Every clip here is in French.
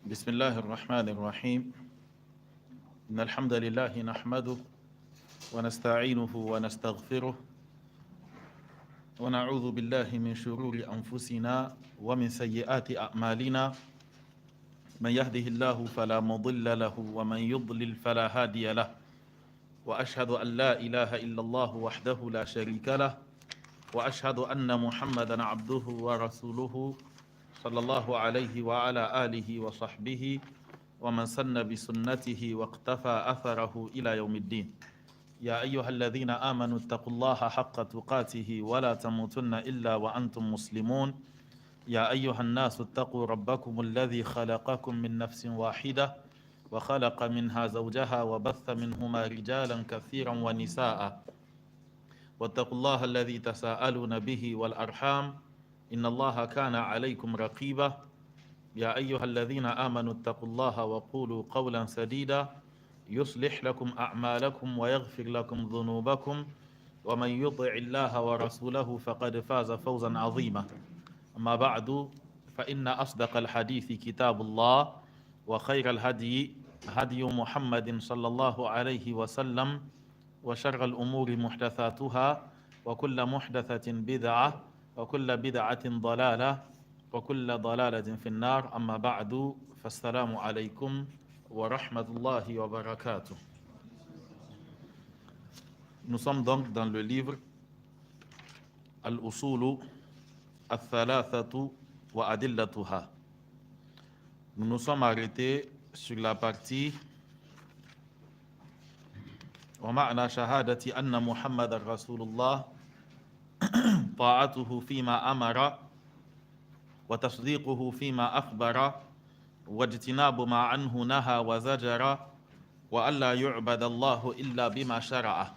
بسم الله الرحمن الرحيم إن الحمد لله نحمده ونستعينه ونستغفره ونعوذ بالله من شرور أنفسنا ومن سيئات أعمالنا من يهده الله فلا مضل له ومن يضلل فلا هادي له وأشهد أن لا إله إلا الله وحده لا شريك له وأشهد أن محمدا عبده ورسوله صلى الله عليه وعلى آله وصحبه ومن سن بسنته واقتفى أثره إلى يوم الدين يا أيها الذين آمنوا اتقوا الله حق تقاته ولا تموتن إلا وأنتم مسلمون يا أيها الناس اتقوا ربكم الذي خلقكم من نفس واحدة وخلق منها زوجها وبث منهما رجالا كثيرا ونساء واتقوا الله الذي تساءلون به والأرحام إن الله كان عليكم رقيبا يا أيها الذين آمنوا اتقوا الله وقولوا قولا سديدا يصلح لكم أعمالكم ويغفر لكم ذنوبكم ومن يطع الله ورسوله فقد فاز فوزا عظيما أما بعد فإن أصدق الحديث كتاب الله وخير الهدي هدي محمد صلى الله عليه وسلم وشر الأمور محدثاتها وكل محدثة بدعة وكل بدعة ضلالة وكل ضلالة في النار أما بعد فالسلام عليكم ورحمة الله وبركاته. Nous sommes donc dans le livre Al-Usulu Al-Thalathatu wa Adillatuha. Nous nous sommes arrêtés sur la partie ومعنى شهادة أن محمد رسول الله طاعته فيما أمر وتصديقه فيما أخبر واجتناب ما عنه نهى وزجر وألا يعبد الله إلا بما شرع.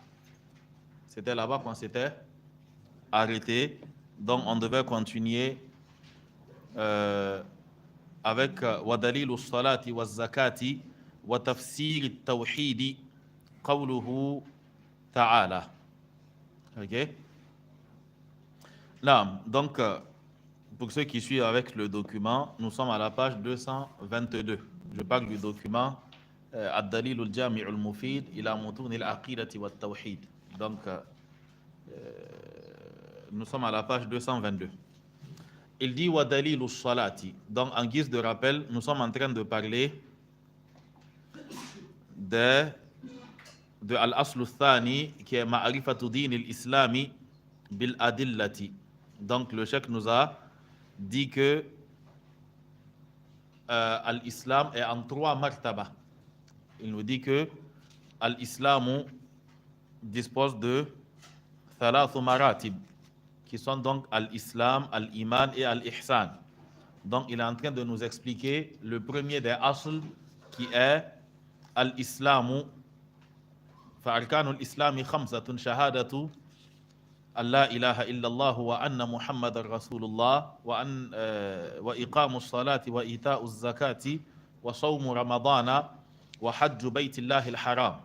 C'était là-bas qu'on s'était arrêté. Donc on devait continuer avec ودليل الصلاة والزكاة وتفسير التوحيد قوله تعالى. Ok? Là, donc pour ceux qui suivent avec le document, nous sommes à la page 222. Je parle du document Ad-Dalil al-Jami' al-Mufid ila Mutun al-Aqidati wa al-Tawhid. Donc nous sommes à la page 222. Il dit wa dalil al-salati. Donc en guise de rappel, nous sommes en train de parler de al-asl al-thani qui est ma'rifatu din al-islami bil adillati. Donc le cheikh nous a dit que l'islam est en trois martaba. Il nous dit que l'islam dispose de thalathu maratib, qui sont donc l'islam, l'iman et l'ihsan. Donc il est en train de nous expliquer le premier des asl qui est l'islam. فأركان الإسلام خمسة شهادة أن لا إله إلا الله وأن محمد رسول الله وإقام الصلاة وإيتاء الزكاة وصوم رمضان وحج بيت الله الحرام.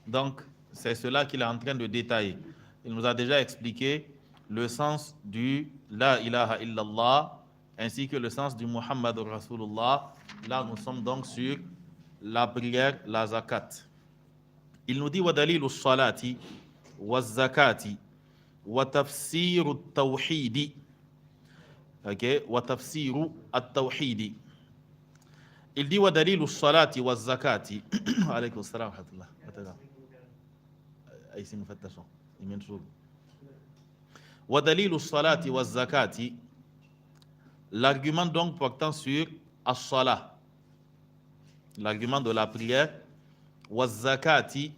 Donc c'est cela qu'il est en train de détailler. Il nous a déjà expliqué le sens du La ilaha illallah ainsi que le sens du Muhammad Rasulullah. Là nous sommes donc sur la prière, la zakat. Il nous dit wa dalilu salati wa zakati wa tafsiru at-tawhidi. OK, wa tafsiru at-tawhidi. Il dit wa dalilu salati wa zakati. Alaykum assalam wa rahmatullah. Ici mufattashon. Wa dalilu salati wa zakati. L'argument donc portant sur as-salah. L'argument de la prière wa zakati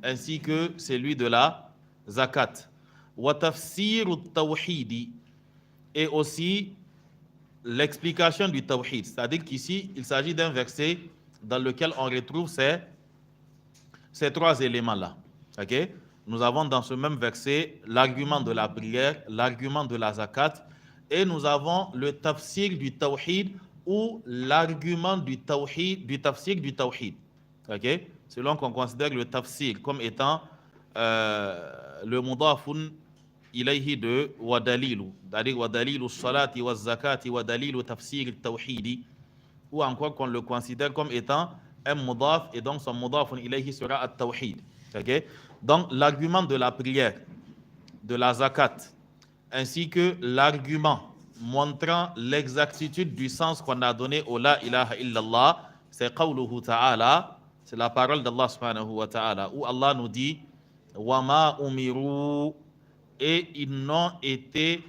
ainsi que celui de la zakat wa tafsiru tawhidi et aussi l'explication du tawhid, c'est-à-dire qu'ici il s'agit d'un verset dans lequel on retrouve ces trois éléments là. OK, nous avons dans ce même verset l'argument de la prière, l'argument de la zakat et nous avons le tafsir du tawhid ou l'argument du tawhid, du tafsir du tawhid. OK, selon qu'on considère le tafsir comme étant le mudafun ilayhi de wa dalilu, c'est-à-dire wa dalilu salati wa zakati wa dalilu tafsir al-tawhidi, ou encore qu'on le considère comme étant un mudaf, et donc son mudafun ilayhi sera at-tawhid. Okay? Donc l'argument de la prière, de la zakat, ainsi que l'argument montrant l'exactitude du sens qu'on a donné au la ilaha illallah, c'est qawluhu ta'ala, c'est la parole d'Allah subhanahu wa ta'ala, où Allah nous dit wa ma umiru, et ils n'ont été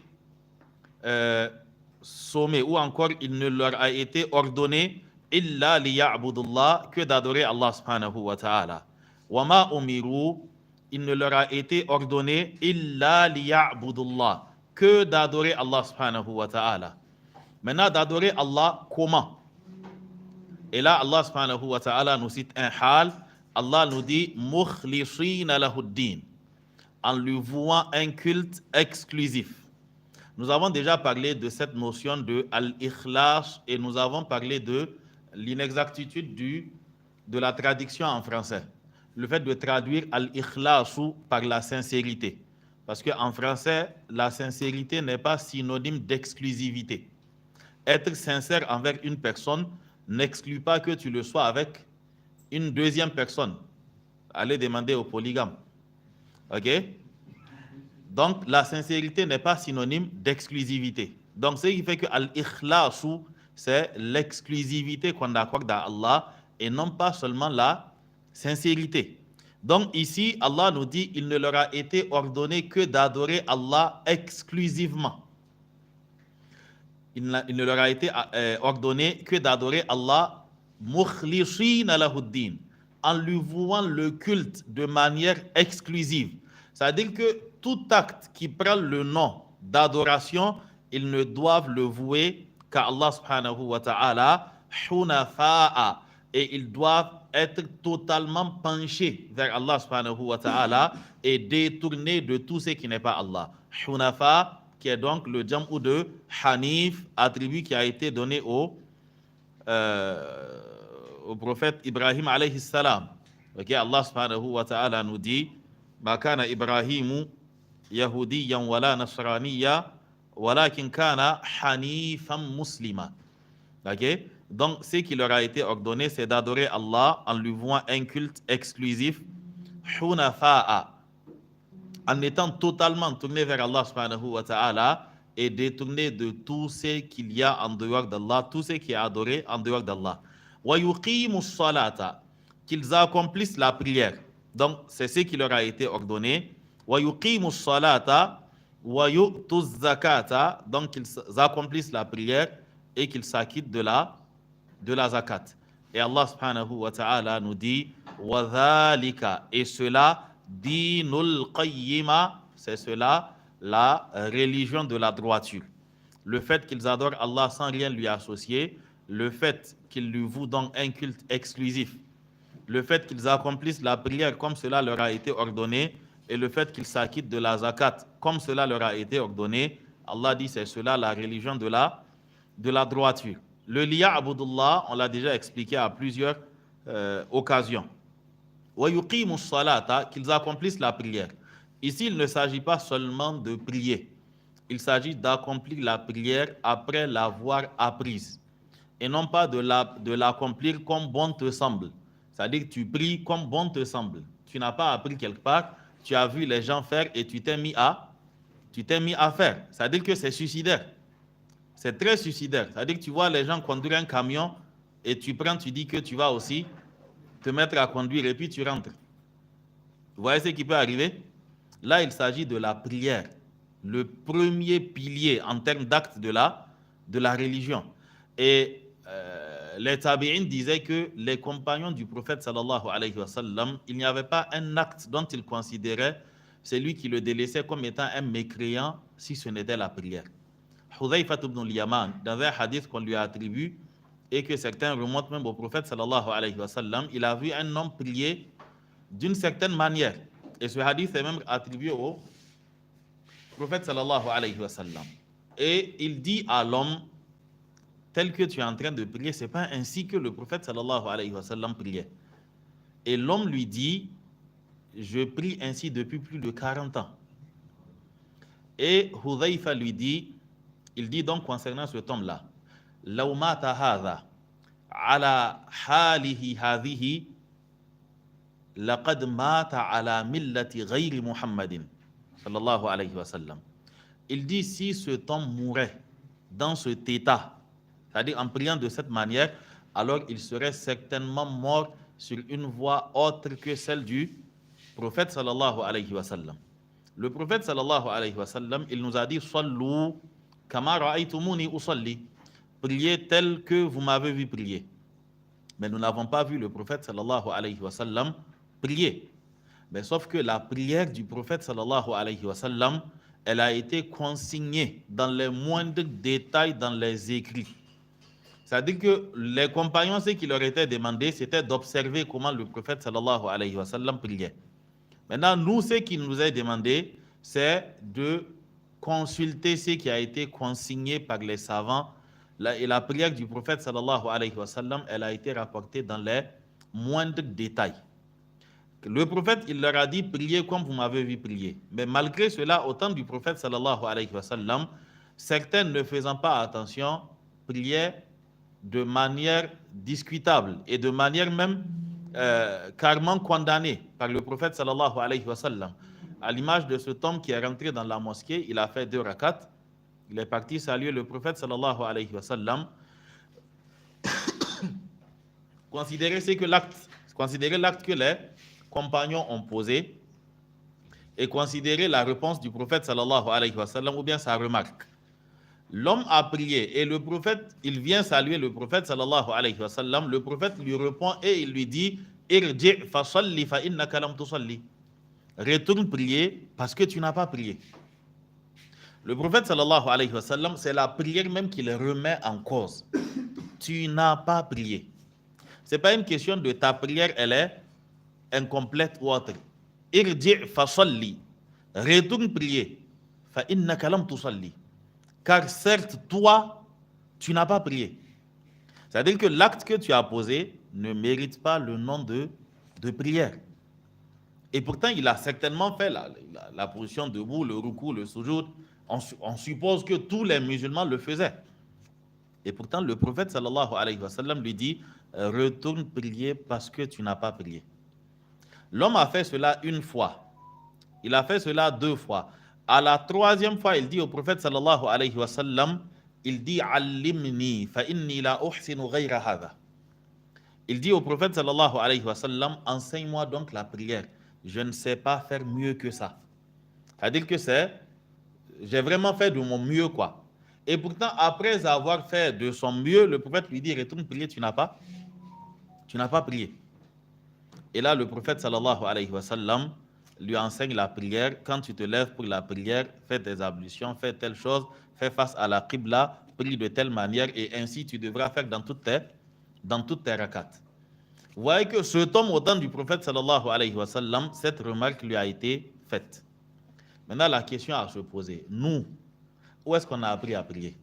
sommés, ou encore il ne leur a été ordonné illa liya'budullah, que d'adorer Allah subhanahu wa ta'ala. Wa ma umiru, il ne leur a été ordonné illa liya'budullah, que d'adorer Allah subhanahu wa ta'ala. Maintenant, d'adorer Allah comment? Et là, Allah subhanahu wa ta'ala nous cite un hal. Allah nous dit mukhlishina lahuddin, en lui vouant un culte exclusif. Nous avons déjà parlé de cette notion de al-ikhlas, et nous avons parlé de l'inexactitude de la traduction en français. Le fait de traduire al-ikhlasu par la sincérité. Parce qu'en français, la sincérité n'est pas synonyme d'exclusivité. Être sincère envers une personne n'exclut pas que tu le sois avec une deuxième personne. Allez demander au polygame. OK? Donc, la sincérité n'est pas synonyme d'exclusivité. Donc, ce qui fait que al-ikhlasu, c'est l'exclusivité qu'on accorde à Allah et non pas seulement la sincérité. Donc, ici, Allah nous dit il ne leur a été ordonné que d'adorer Allah exclusivement. Il ne leur a été ordonné que d'adorer Allah mukhlishina lahuddin, en lui vouant le culte de manière exclusive. C'est-à-dire que tout acte qui prend le nom d'adoration, ils ne doivent le vouer qu'à Allah subhanahu wa ta'ala, hunafa'a, et ils doivent être totalement penchés vers Allah subhanahu wa ta'ala et détournés de tout ce qui n'est pas Allah. Hunafa, qui est donc le jam'u de Hanif, attribut qui a été donné au prophète Ibrahim alayhi salam. Okay, Allah subhanahu wa ta'ala nous dit ma kana Ibrahimu yahudiyan wala nasraniya walakin kana hanifan muslima. Okay? Donc, ce qui leur a été ordonné, c'est d'adorer Allah en lui vouant un culte exclusif, hunafa'a, en étant totalement tourné vers Allah subhanahu wa ta'ala et détourné de tout ce qu'il y a en dehors d'Allah, tout ce qui est adoré en dehors d'Allah. Wa yuqimus salata, qu'ils accomplissent la prière. Donc, c'est ce qui leur a été ordonné. Wa yuqimus salata wa yu'tuz zakata, donc qu'ils accomplissent la prière et qu'ils s'acquittent de la zakat. Et Allah subhanahu wa ta'ala nous dit wa dhalika, et cela dinul qayyima, c'est cela la religion de la droiture. Le fait qu'ils adorent Allah sans rien lui associer, le fait qu'ils lui vouent donc un culte exclusif, le fait qu'ils accomplissent la prière comme cela leur a été ordonné, et le fait qu'ils s'acquittent de la zakat comme cela leur a été ordonné, Allah dit c'est cela la religion de la droiture. Le liya abudullah, on l'a déjà expliqué à plusieurs occasions. Wa yuqimus salata, qu'ils accomplissent la prière. Ici, il ne s'agit pas seulement de prier. Il s'agit d'accomplir la prière après l'avoir apprise. Et non pas de l'accomplir comme bon te semble. C'est-à-dire que tu pries comme bon te semble. Tu n'as pas appris quelque part, tu as vu les gens faire et tu t'es mis à faire. C'est-à-dire que c'est suicidaire. C'est très suicidaire. C'est-à-dire que tu vois les gens conduire un camion et tu prends, tu dis que tu vas aussi te mettre à conduire et puis tu rentres. Vous voyez ce qui peut arriver? Là, il s'agit de la prière, le premier pilier en termes d'acte de la religion. Et les tabi'in disaient que les compagnons du prophète sallallahu alayhi wa sallam, il n'y avait pas un acte dont ils considéraient celui qui le délaissait comme étant un mécréant si ce n'était la prière. Hudhayfa ibn al-Yaman, dans un hadith qu'on lui attribue et que certains remontent même au prophète sallallahu alayhi wa sallam, il a vu un homme prier d'une certaine manière. Et ce hadith est même attribué au prophète sallallahu alayhi wa sallam. Et il dit à l'homme, tel que tu es en train de prier, ce n'est pas ainsi que le prophète sallallahu alayhi wa sallam priait. Et l'homme lui dit, je prie ainsi depuis plus de 40 ans. Et Hudhayfa lui dit, il dit donc concernant cet homme-là, Laumata hadha, على حاله هذه لقد مات على ملة غير محمد صلى الله عليه وسلم. Il dit, si cet homme mourait dans cet état, c'est-à-dire en priant de cette manière, alors il serait certainement mort sur une voie autre que celle du prophète sallallahu alayhi wa sallam. Le prophète sallallahu alayhi wa sallam, il nous a dit, Sallu kama ra'aytumuni usalli, priez tel que vous m'avez vu prier. Mais nous n'avons pas vu le prophète sallallahu alayhi wa sallam prier. Mais sauf que la prière du prophète sallallahu alayhi wa sallam, elle a été consignée dans les moindres détails dans les écrits. C'est-à-dire que les compagnons, ce qui leur était demandé, c'était d'observer comment le prophète sallallahu alayhi wa sallam priait. Maintenant, nous, ce qui nous est demandé, c'est de consulter ce qui a été consigné par les savants. Et la prière du prophète sallallahu alayhi wa sallam, elle a été rapportée dans les moindres détails. Le prophète, il leur a dit, priez comme vous m'avez vu prier. Mais malgré cela, au temps du prophète sallallahu alayhi wa sallam, certains ne faisant pas attention, priaient de manière discutable et de manière même carrément condamnée par le prophète sallallahu alayhi wa sallam. À l'image de cet homme qui est rentré dans la mosquée, il a fait 2 rakats, il est parti saluer le prophète sallallahu alayhi wa sallam. Considérez l'acte que les compagnons ont posé et considérer la réponse du prophète sallallahu alayhi wa sallam ou bien sa remarque. L'homme a prié et le prophète, il vient saluer le prophète sallallahu alayhi wa sallam. Le prophète lui répond et il lui dit, Irji' fa salli fa innaka lam tusalli. Retourne prier parce que tu n'as pas prié. Le prophète sallallahu alayhi wa sallam, c'est la prière même qui le remet en cause. Tu n'as pas prié. Ce n'est pas une question de ta prière, elle est incomplète ou autre. Irji' fa salli. Retourne prier. Fa innaka lam tusalli. Car certes, toi, tu n'as pas prié. C'est-à-dire que l'acte que tu as posé ne mérite pas le nom de prière. Et pourtant, il a certainement fait la position debout, le ruku, le sujoud. On suppose que tous les musulmans le faisaient. Et pourtant, le prophète sallallahu alayhi wa sallam lui dit, retourne prier parce que tu n'as pas prié. L'homme a fait cela 1 fois. Il a fait cela 2 fois. À la 3e fois, il dit au prophète sallallahu alayhi wa sallam, il dit allimni fa inni la uhsinu ghayra hadha. Il dit au prophète sallallahu alayhi wa sallam, enseigne-moi donc la prière. Je ne sais pas faire mieux que ça. C'est-à-dire que j'ai vraiment fait de mon mieux quoi. Et pourtant, après avoir fait de son mieux, le prophète lui dit, retourne prier, tu n'as pas prié. Et là, le prophète sallallahu alayhi wa sallam lui enseigne la prière. Quand tu te lèves pour la prière, fais tes ablutions, fais telle chose, fais face à la qibla, prie de telle manière, et ainsi tu devras faire dans toutes tes rakats. Vous voyez que cet homme, au temps du prophète sallallahu alayhi wa sallam, cette remarque lui a été faite. Maintenant, la question à se poser, nous, où est-ce qu'on a appris à prier?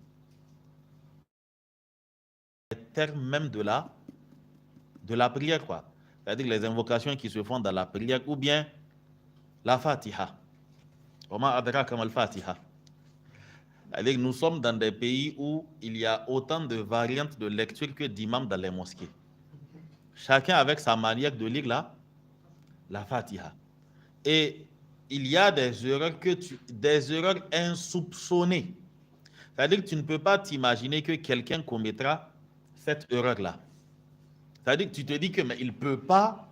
Les termes même de la prière, quoi. C'est-à-dire les invocations qui se font dans la prière, ou bien la Fatiha. Wama adraka mal Fatiha. C'est-à-dire que nous sommes dans des pays où il y a autant de variantes de lecture que d'imams dans les mosquées. Chacun avec sa manière de lire la Fatiha. Et il y a des erreurs insoupçonnées. C'est-à-dire que tu ne peux pas t'imaginer que quelqu'un commettra cette erreur-là. C'est-à-dire que tu te dis que mais il ne peut pas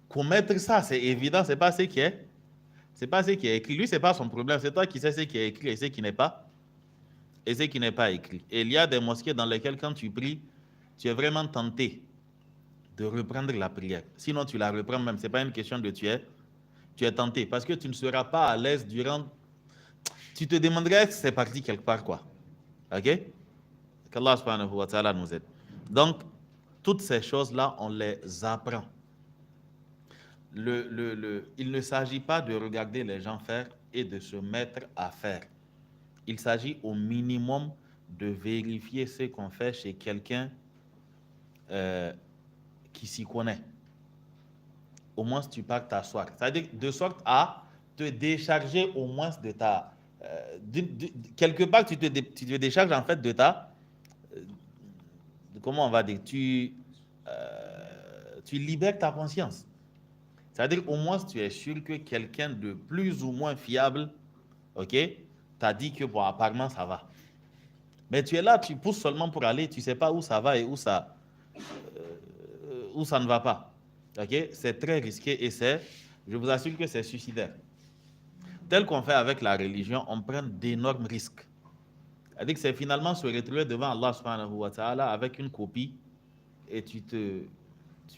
commettre ça, c'est évident, c'est pas ce qui est écrit. Lui, c'est pas son problème, c'est toi qui sais ce qui est écrit et ce qui n'est pas écrit. Et il y a des mosquées dans lesquelles quand tu pries, tu es vraiment tenté de reprendre la prière. Sinon, tu la reprends même, c'est pas une question de tu es tenté parce que tu ne seras pas à l'aise durant. Tu te demanderais si c'est parti quelque part quoi. OK? Qu'Allah subhanahu wa ta'ala nous aide. Donc, toutes ces choses-là, on les apprend. Il ne s'agit pas de regarder les gens faire et de se mettre à faire. Il s'agit au minimum de vérifier ce qu'on fait chez quelqu'un qui s'y connaît. Au moins, tu pars t'asseoir. C'est-à-dire de sorte à te décharger au moins de ta... quelque part, tu te décharges en fait de comment on va dire, tu libères ta conscience. C'est-à-dire au moins tu es sûr que quelqu'un de plus ou moins fiable, ok, t'a dit que bon, apparemment ça va. Mais tu es là, tu pousses seulement pour aller, tu ne sais pas où ça va et où ça ne va pas. Ok, c'est très risqué et je vous assure que c'est suicidaire. Tel qu'on fait avec la religion, on prend d'énormes risques. C'est-à-dire que c'est finalement se retrouver devant Allah subhanahu wa ta'ala avec une copie et tu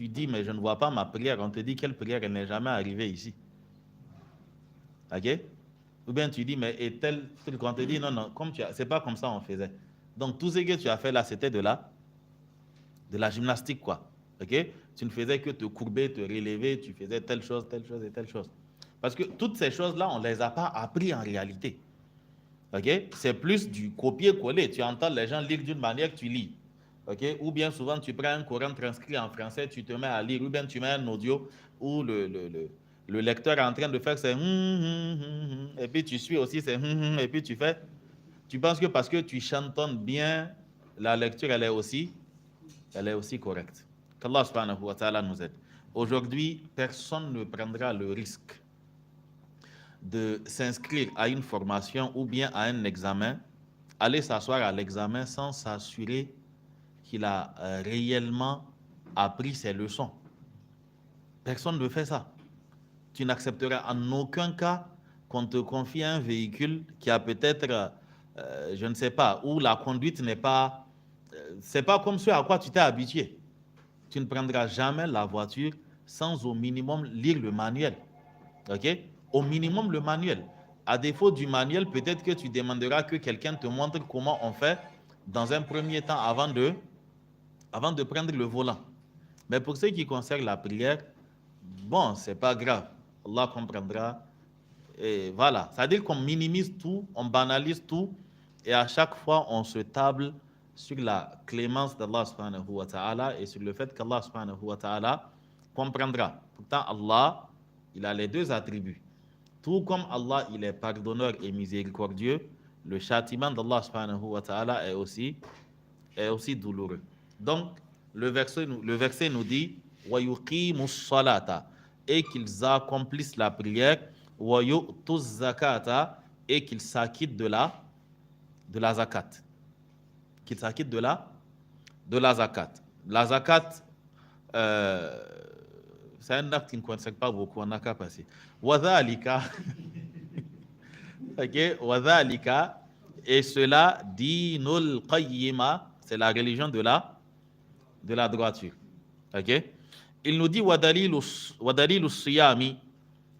dis, mais je ne vois pas ma prière. On te dit quelle prière, elle n'est jamais arrivée ici. Ok? Ou bien tu dis, mais et tel truc, on te dit, non, c'est pas comme ça on faisait. Donc tout ce que tu as fait là, c'était de la gymnastique, quoi. Ok? Tu ne faisais que te courber, te relever, tu faisais telle chose et telle chose. Parce que toutes ces choses-là, on ne les a pas appris en réalité. Ok? C'est plus du copier-coller. Tu entends les gens lire d'une manière, tu lis. Ok? Ou bien souvent, tu prends un Coran transcrit en français, tu te mets à lire, ou bien tu mets un audio où le lecteur est en train de faire ses et puis tu suis aussi ses et puis tu penses que parce que tu chantonnes bien, la lecture, elle est aussi correcte. Qu'Allah subhanahu wa ta'ala nous aide. Aujourd'hui, personne ne prendra le risque de s'inscrire à une formation ou bien à un examen, aller s'asseoir à l'examen sans s'assurer qu'il a réellement appris ses leçons. Personne ne fait ça. Tu n'accepteras en aucun cas qu'on te confie un véhicule qui a peut-être, je ne sais pas, où la conduite n'est pas, c'est pas comme ce à quoi tu t'es habitué. Tu ne prendras jamais la voiture sans au minimum lire le manuel. Ok? Au minimum le manuel. À défaut du manuel, peut-être que tu demanderas que quelqu'un te montre comment on fait dans un premier temps avant de prendre le volant. Mais pour ce qui concerne la prière, bon, c'est pas grave. Allah comprendra. Et voilà. C'est-à-dire qu'on minimise tout, on banalise tout, et à chaque fois, on se table sur la clémence d'Allah subhanahu wa ta'ala et sur le fait qu'Allah subhanahu wa ta'ala comprendra. Pourtant, Allah, il a les deux attributs. Tout comme Allah, il est pardonneur et miséricordieux, le châtiment d'Allah subhanahu wa ta'ala est aussi douloureux. Donc, le verset nous dit وَيُقِيمُ الصَّلَاةَ et qu'ils accomplissent la prière, وَيُؤْتُ الزَّكَاةَ et qu'ils s'acquittent de la zakat. Qu'ils s'acquittent de la zakat. La zakat, c'est un acte qui ne concerne pas beaucoup, on n'a qu'à passer. وَذَلِكَ ok, وَذَلِكَ et cela, dinul qayyima, c'est la religion de la droiture. Ok? Il nous dit wadalilu siyami,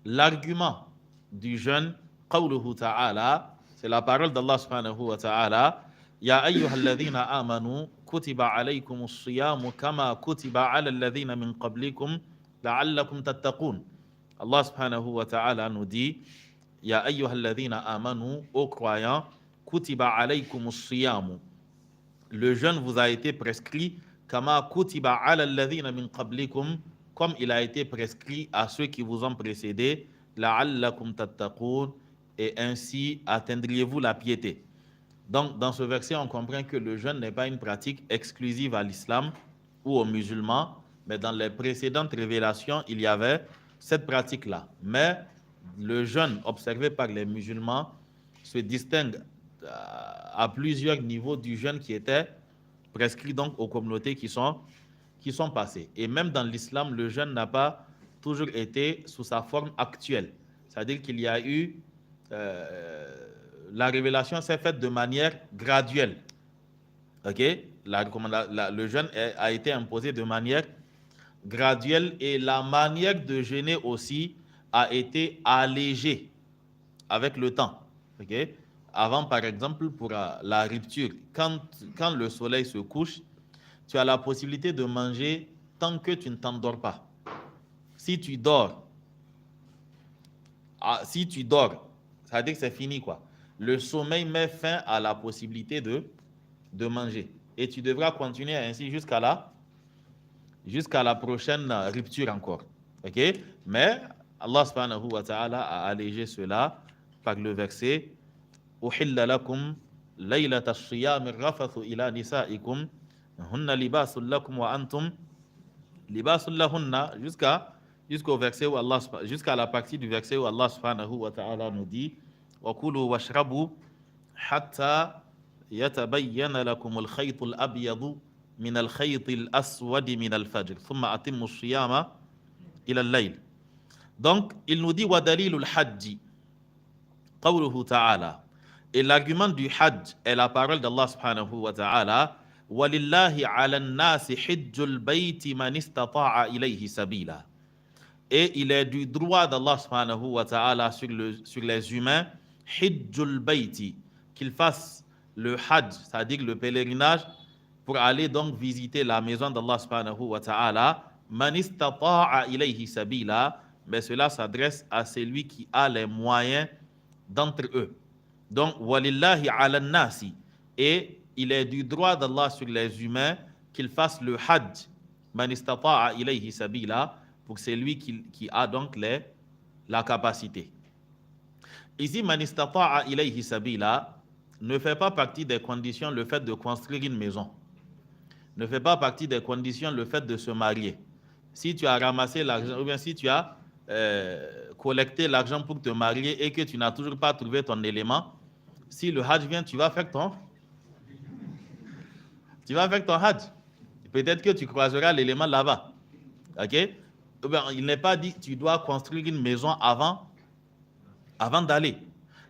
l'argument du jeûne, qawluhu ta'ala, c'est la parole d'Allah subhanahu wa ta'ala, ya ayyuhalladhina amanu kutiba alaykumus siyamu kama kutiba ala alladhina min qablikum la'allakum tattaqun. Allah subhanahu wa ta'ala nous dit ya ayyuhalladhina amanu, ô croyants, kutiba alaykumus siyamu, le jeûne vous a été prescrit kama kutiba ala alladhina min qablikum, comme il a été prescrit à ceux qui vous ont précédés, la'allakum tattaqun, et ainsi atteindriez-vous la piété. Donc dans ce verset on comprend que le jeûne n'est pas une pratique exclusive à l'islam ou aux musulmans, mais dans les précédentes révélations il y avait cette pratique-là. Mais le jeûne observé par les musulmans se distingue à plusieurs niveaux du jeûne qui était prescrit donc aux communautés qui sont passées. Et même dans l'islam, le jeûne n'a pas toujours été sous sa forme actuelle. C'est-à-dire qu'il y a eu, la révélation s'est faite de manière graduelle. Ok? Le jeûne a été imposé de manière graduelle et la manière de jeûner aussi a été allégée avec le temps. Ok? Avant, par exemple, pour la rupture, quand le soleil se couche, tu as la possibilité de manger tant que tu ne t'endors pas. Si tu dors, ça veut dire que c'est fini, quoi. Le sommeil met fin à la possibilité de manger. Et tu devras continuer ainsi jusqu'à la prochaine rupture encore. Ok? Mais Allah subhanahu wa ta'ala a allégé cela par le verset أحل لكم ليلة الصيام الرفث إلى نسائكم Hunna libasul lakum wa antum libasul lahunna, jusqu'au verset où Allah, jusqu'à la partie du verset où Allah subhanahu wa ta'ala nous dit wa kulu washrabu hatta yatabayyana lakum al-khayt al-abyad min al-khayt al-aswad min al-fajr thumma atimmu as-siyama ila al-layl. Donc il nous dit wa dalilul hajj qawluhu ta'ala, et l'argument du hajj est la parole d'Allah subhanahu wa ta'ala walillahi 'ala an-nasi hajjul bayti man istata'a ilayhi sabila. Et il est du droit d'Allah subhanahu wa ta'ala sur les humains, hijjul bayti, qu'ils fassent le hajj, c'est-à-dire le pèlerinage, pour aller donc visiter la maison d'Allah subhanahu wa ta'ala, man istata'a ilayhi sabila, mais cela s'adresse à celui qui a les moyens d'entre eux. Donc, walillahi ala nasi, et il est du droit d'Allah sur les humains qu'ils fassent le hajj, man istata'a ilayhi sabila, pour celui qui a donc la capacité. Ici, man istata'a ilayhi sabila ne fait pas partie des conditions le fait de construire une maison. Ne fait pas partie des conditions le fait de se marier. Si tu as ramassé l'argent, ou bien si tu as collecté l'argent pour te marier et que tu n'as toujours pas trouvé ton élément, si le hajj vient, tu vas faire ton hajj. Peut-être que tu croiseras l'élément là-bas. Ok? Il n'est pas dit que tu dois construire une maison avant d'aller.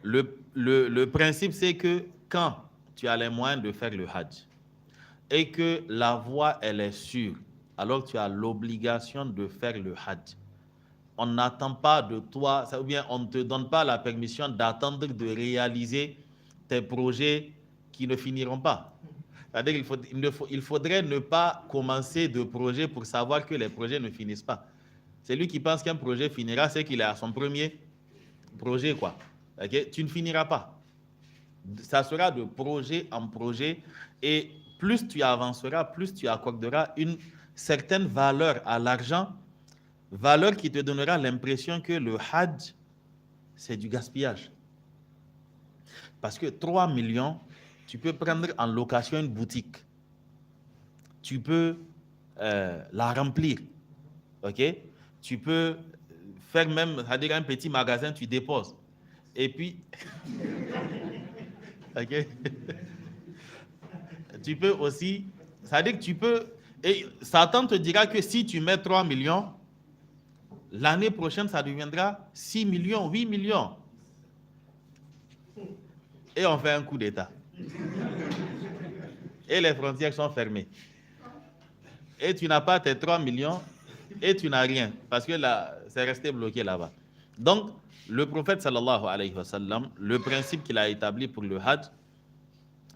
Le principe, c'est que quand tu as les moyens de faire le hajj et que la voie, elle est sûre, alors tu as l'obligation de faire le hajj. On n'attend pas de toi, ou bien on ne te donne pas la permission d'attendre de réaliser tes projets qui ne finiront pas. C'est-à-dire qu'il faudrait ne pas commencer de projet pour savoir que les projets ne finissent pas. Celui qui pense qu'un projet finira, c'est qu'il est à son premier projet, quoi. Okay? Tu ne finiras pas. Ça sera de projet en projet, et plus tu avanceras, plus tu accorderas une certaine valeur à l'argent, valeur qui te donnera l'impression que le hajj, c'est du gaspillage. Parce que 3 millions, tu peux prendre en location une boutique. Tu peux la remplir. Ok? Tu peux faire même, c'est-à-dire un petit magasin, tu déposes. Et puis, ok? Tu peux aussi, c'est-à-dire que tu peux, et Satan te dira que si tu mets 3 millions, l'année prochaine, ça deviendra 6 millions, 8 millions. Et on fait un coup d'État. Et les frontières sont fermées. Et tu n'as pas tes 3 millions et tu n'as rien. Parce que là, c'est resté bloqué là-bas. Donc, le prophète sallallahu alayhi wa sallam, le principe qu'il a établi pour le hajj,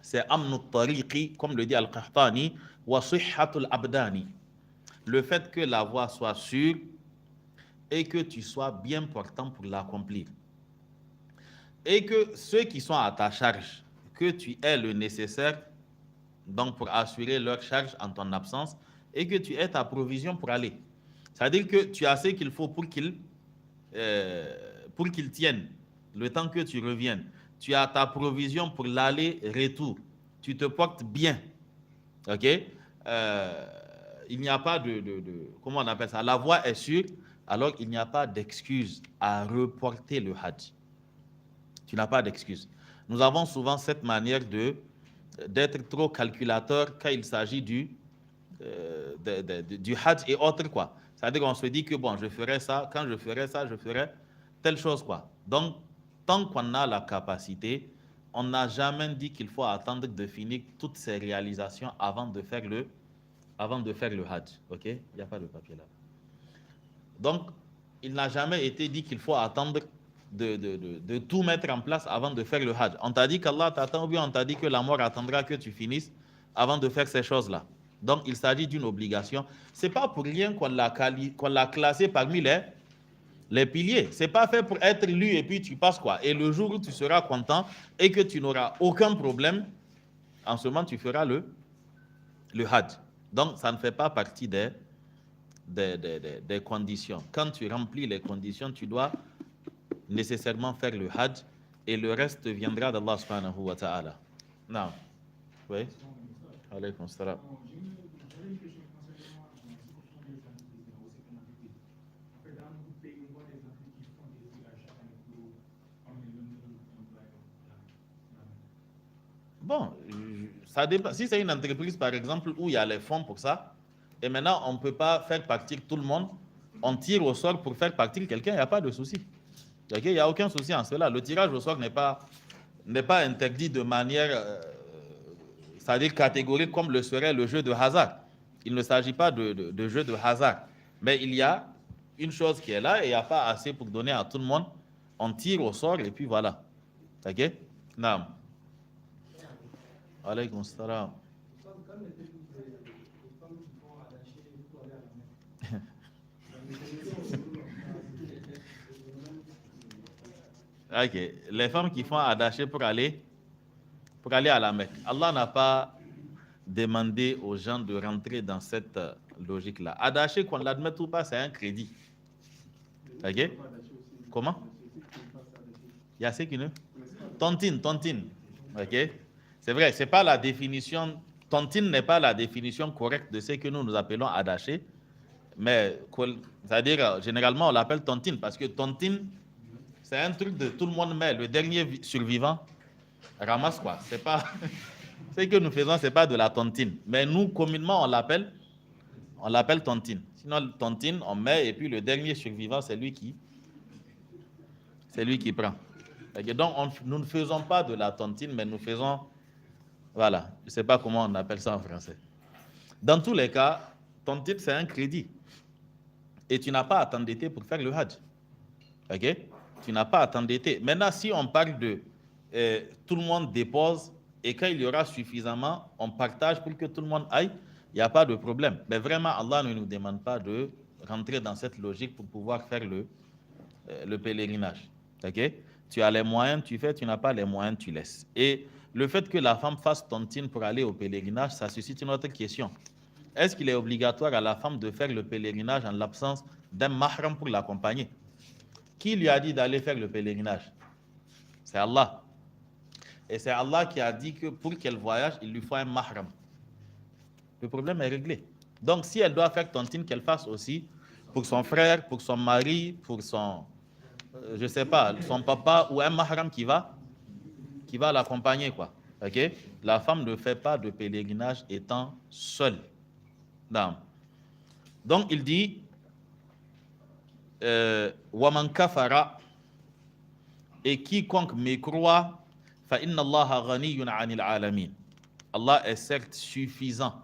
c'est amnu tariqi, comme le dit Al-Qahtani, wa sihhatul abdani. Le fait que la voie soit sûre et que tu sois bien portant pour l'accomplir. Et que ceux qui sont à ta charge, que tu aies le nécessaire donc pour assurer leur charge en ton absence, et que tu aies ta provision pour aller. C'est-à-dire que tu as ce qu'il faut pour qu'ils tiennent le temps que tu reviennes. Tu as ta provision pour l'aller-retour. Tu te portes bien. Ok? Il n'y a pas de comment on appelle ça? La voie est sûre, alors il n'y a pas d'excuse à reporter le hajj. Tu n'as pas d'excuse. Nous avons souvent cette manière d'être trop calculateur quand il s'agit du hajj et autres, quoi. C'est-à-dire qu'on se dit que bon, je ferai ça, quand je ferai ça, je ferai telle chose, quoi. Donc, tant qu'on a la capacité, on n'a jamais dit qu'il faut attendre de finir toutes ces réalisations avant de faire le hajj. Ok? Il n'y a pas de papier là. Donc, il n'a jamais été dit qu'il faut attendre de tout mettre en place avant de faire le hajj. On t'a dit qu'Allah t'attend, ou bien on t'a dit que la mort attendra que tu finisses avant de faire ces choses-là. Donc, il s'agit d'une obligation. Ce n'est pas pour rien qu'on l'a classé parmi les piliers. Ce n'est pas fait pour être lu et puis tu passes, quoi. Et le jour où tu seras content et que tu n'auras aucun problème, en ce moment, tu feras le hajj. Donc, ça ne fait pas partie des conditions. Quand tu remplis les conditions, tu dois nécessairement faire le hajj et le reste viendra d'Allah subhanahu wa ta'ala. Non. Oui. Alaykoum salam. J'avais une question concernant ce que sont les entreprises au secteur entreprise. En fait, dans notre pays, on voit des entreprises qui font des tirages chaque année pour emmener le nouveau employeur. Bon, ça dépend. Si c'est une entreprise, par exemple, où il y a les fonds pour ça, et maintenant on ne peut pas faire partir tout le monde, on tire au sort pour faire partir quelqu'un, il n'y a pas de souci. Il n'y a aucun souci en cela. Le tirage au sort n'est pas interdit de manière, c'est-à-dire catégorique comme le serait le jeu de hasard. Il ne s'agit pas de jeu de hasard. Mais il y a une chose qui est là et il n'y a pas assez pour donner à tout le monde. On tire au sort et puis voilà. Ok? Naam. Alaykoum salam. Ok. Les femmes qui font adaché pour aller à la Mecque. Allah n'a pas demandé aux gens de rentrer dans cette logique-là. Adaché, qu'on l'admette ou pas, c'est un crédit. Ok? Comment? Il y a ceux qui ne? Tontine. Ok? C'est vrai, c'est pas la définition. Tontine n'est pas la définition correcte de ce que nous appelons adaché. Mais, c'est-à-dire, généralement, on l'appelle tontine parce que tontine, c'est un truc de tout le monde, mais le dernier survivant ramasse quoi. C'est pas. Ce que nous faisons, c'est pas de la tontine. Mais nous, communément, on l'appelle tontine. Sinon, tontine, on met et puis le dernier survivant, c'est lui qui prend. Donc, nous ne faisons pas de la tontine, mais nous faisons. Voilà, je ne sais pas comment on appelle ça en français. Dans tous les cas, tontine, c'est un crédit. Et tu n'as pas à t'endetter pour faire le Hajj. Ok? Tu n'as pas à t'endetter. Maintenant, si on parle de tout le monde dépose et quand il y aura suffisamment, on partage pour que tout le monde aille, il n'y a pas de problème. Mais vraiment, Allah ne nous demande pas de rentrer dans cette logique pour pouvoir faire le pèlerinage. Ok? Tu as les moyens, tu fais, tu n'as pas les moyens, tu laisses. Et le fait que la femme fasse tontine pour aller au pèlerinage, ça suscite une autre question. Est-ce qu'il est obligatoire à la femme de faire le pèlerinage en l'absence d'un mahram pour l'accompagner? Qui lui a dit d'aller faire le pèlerinage? C'est Allah. Et c'est Allah qui a dit que pour qu'elle voyage, il lui faut un mahram. Le problème est réglé. Donc, si elle doit faire tontine, qu'elle fasse aussi pour son frère, pour son mari, pour son, je ne sais pas, son papa ou un mahram qui va l'accompagner, quoi. Ok? La femme ne fait pas de pèlerinage étant seule. Non. Donc, il dit Waman kafara, et quiconque me croit, fa inna Allah ghaniyun 'anil 'alamin. Allah est certes suffisant.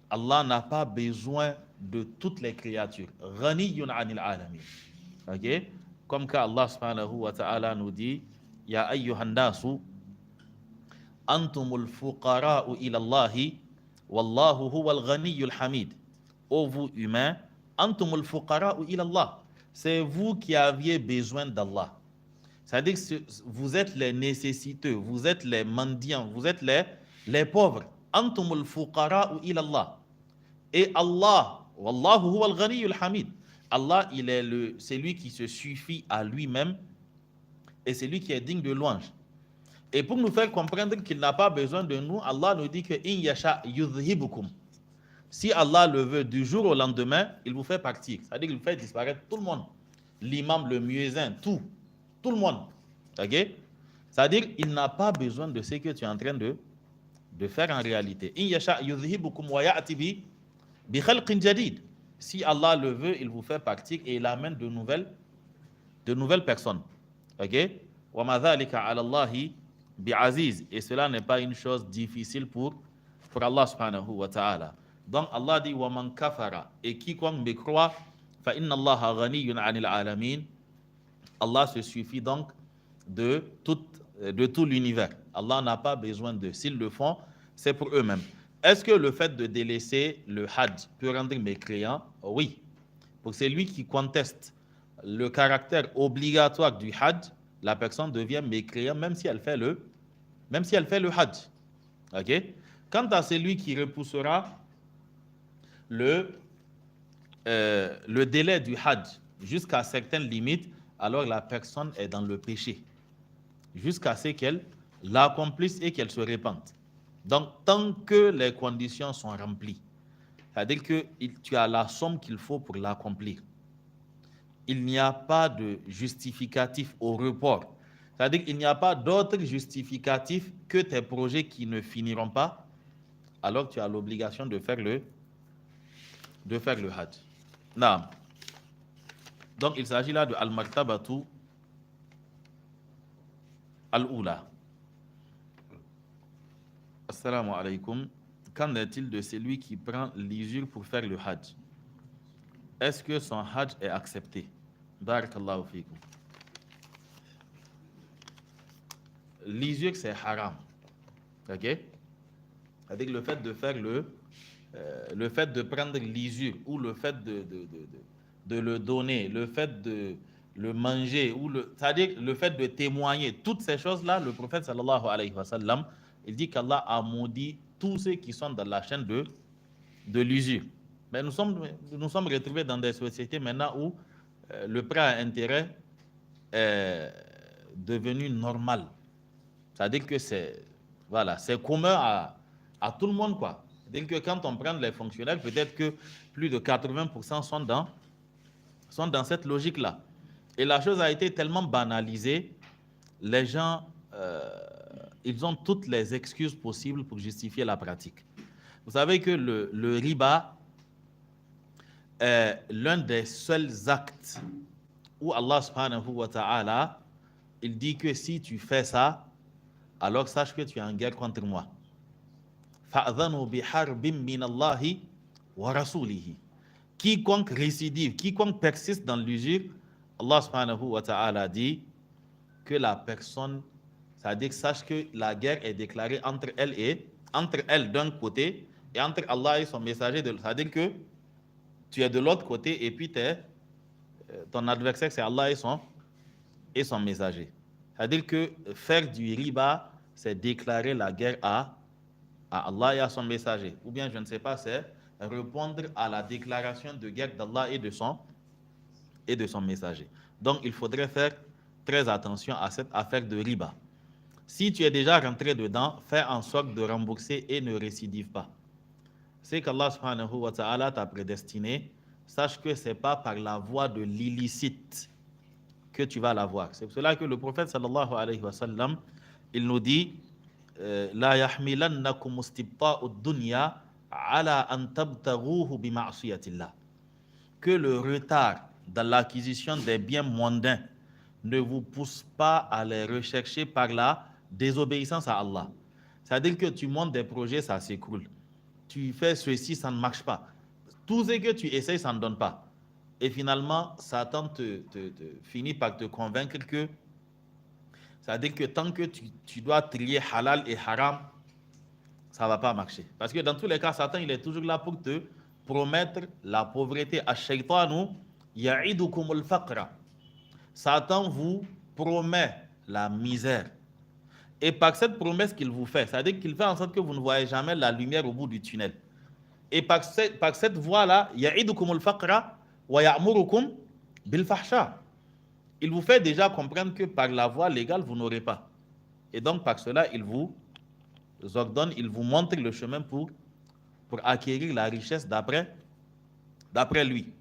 Allah n'a pas besoin de toutes les créatures. Ghaniyun 'anil 'alamin. OK? Comme qu'Allah subhanahu wa ta'ala nous dit Ya ayyuhan nasu antumul fuqara'u ila Allahi wallahu huwal ghaniyyul hamid. Ô vous humains, antumul fuqara'u ila Allah. C'est vous qui aviez besoin d'Allah. C'est-à-dire que vous êtes les nécessiteux, vous êtes les mendiants, vous êtes les pauvres. Antumul fuqara'u ila Allah. Et Allah, wallahu huwal ghaniyyul hamid. Allah, c'est lui qui se suffit à lui-même et c'est lui qui est digne de louange. Et pour nous faire comprendre qu'il n'a pas besoin de nous, Allah nous dit que in yasha yudhibukum. Si Allah le veut, du jour au lendemain, il vous fait partir. C'est-à-dire qu'il fait disparaître tout le monde. L'imam, le muezzin, tout le monde. Ok? C'est-à-dire qu'il n'a pas besoin de ce que tu es en train de faire en réalité. In yasha yudhibukum wa ya'ti bi khalqin jadid. Si Allah le veut, il vous fait partir et il amène de nouvelles personnes. Ok? Wa ma dhalika 'ala Allahi bi'aziz. Et cela n'est pas une chose difficile pour Allah subhanahu wa ta'ala. Donc Allah dit wa man kafara, et quiconque me croit, fa inna Allah ghaniyyun 'anil 'alamin. Allah se suffit donc de tout l'univers. Allah n'a pas besoin d'eux. S'ils le font, c'est pour eux-mêmes. Est-ce que le fait de délaisser le Hajj peut rendre mécréant? Oui. Pour celui qui conteste le caractère obligatoire du Hajj, la personne devient mécréant même si elle fait le Hajj. Ok? Quant à celui qui repoussera le délai du Hajj jusqu'à certaines limites, alors la personne est dans le péché jusqu'à ce qu'elle l'accomplisse et qu'elle se répande. Donc, tant que les conditions sont remplies, c'est-à-dire que tu as la somme qu'il faut pour l'accomplir, il n'y a pas de justificatif au report. C'est-à-dire qu'il n'y a pas d'autre justificatif que tes projets qui ne finiront pas, alors tu as l'obligation de faire le Hajj. Naam. Donc, il s'agit là de Al-Martabatu Al-Oula. Assalamu alaikum. Qu'en est-il de celui qui prend l'usure pour faire le Hajj? Est-ce que son Hajj est accepté? Barakallahu fikum. L'usure, c'est haram. Ok? Avec le fait de faire le fait de prendre l'usure ou le fait de le donner, le fait de le manger, c'est-à-dire le fait de témoigner, toutes ces choses-là, le prophète sallallahu alayhi wa sallam, il dit qu'Allah a maudit tous ceux qui sont dans la chaîne de l'usure. Mais nous sommes retrouvés dans des sociétés maintenant où le prêt à intérêt est devenu normal. C'est-à-dire que c'est commun à tout le monde, quoi. C'est-à-dire que quand on prend les fonctionnaires, peut-être que plus de 80% sont dans cette logique-là. Et la chose a été tellement banalisée, les gens, ils ont toutes les excuses possibles pour justifier la pratique. Vous savez que le riba est l'un des seuls actes où Allah subhanahu wa ta'ala, il dit que si tu fais ça, alors sache que tu es en guerre contre moi. فَأَذَنُوا بِحَرْبٍ مِّنَ اللَّهِ وَرَسُولِهِ. Quiconque récidive, quiconque persiste dans l'usure, Allah subhanahu wa ta'ala dit que la personne, c'est-à-dire sache que la guerre est déclarée entre elle d'un côté et entre Allah et son messager de l'autre. C'est-à-dire que tu es de l'autre côté et puis ton adversaire c'est Allah et son messager. C'est-à-dire que faire du riba, c'est déclarer la guerre à Allah et à son messager. Ou bien, je ne sais pas, c'est répondre à la déclaration de guerre d'Allah et de son messager. Donc, il faudrait faire très attention à cette affaire de riba. Si tu es déjà rentré dedans, fais en sorte de rembourser et ne récidive pas. C'est qu'Allah subhanahu wa ta'ala t'a prédestiné. Sache que ce n'est pas par la voie de l'illicite que tu vas l'avoir. C'est pour cela que le prophète sallallahu alayhi wa sallam, il nous dit La yahmilannakum istibta'u dunya ala an tabtaghuhu bi ma'siyatillah. Que le retard dans l'acquisition des biens mondains ne vous pousse pas à les rechercher par la désobéissance à Allah. C'est-à-dire que tu montes des projets, ça s'écroule. Tu fais ceci, ça ne marche pas. Tout ce que tu essayes, ça ne donne pas. Et finalement, Satan finit par te convaincre que, c'est-à-dire que tant que tu dois trier halal et haram, ça ne va pas marcher. Parce que dans tous les cas, Satan, il est toujours là pour te promettre la pauvreté. Ash-shaytanu ya'idukumul faqra. Satan vous promet la misère. Et par cette promesse qu'il vous fait, c'est-à-dire qu'il fait en sorte que vous ne voyez jamais la lumière au bout du tunnel. Et par cette voie-là, ya'idukumul faqra wa ya'murukum bil fahsha. Il vous fait déjà comprendre que par la voie légale, vous n'aurez pas. Et donc, par cela, il vous ordonne, il vous montre le chemin pour acquérir la richesse d'après lui.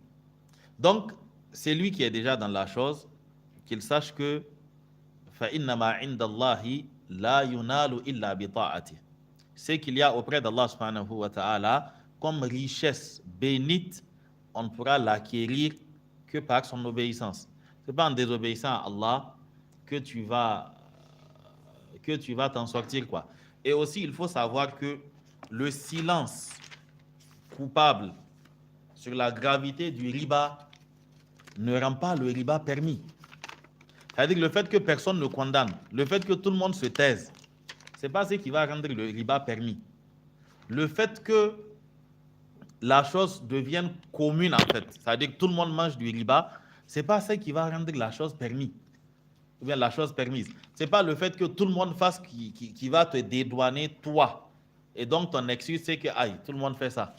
Donc, c'est lui qui est déjà dans la chose, qu'il sache que فَإِنَّمَا عِنْدَ اللَّهِ لَا يُنَالُ إِلَّا بِطَاعَتِهِ. Ce qu'il y a auprès d'Allah subhanahu wa ta'ala comme richesse bénite, on ne pourra l'acquérir que par son obéissance. Ce n'est pas en désobéissant à Allah que tu vas t'en sortir, quoi. Et aussi, il faut savoir que le silence coupable sur la gravité du riba ne rend pas le riba permis. C'est-à-dire que le fait que personne ne condamne, le fait que tout le monde se taise, ce n'est pas ce qui va rendre le riba permis. Le fait que la chose devienne commune, en fait, c'est-à-dire que tout le monde mange du riba, ce n'est pas ça qui va rendre la chose permise, ou bien la chose permise. Ce n'est pas le fait que tout le monde fasse qui va te dédouaner, toi. Et donc, ton excuse, c'est que, aïe, tout le monde fait ça.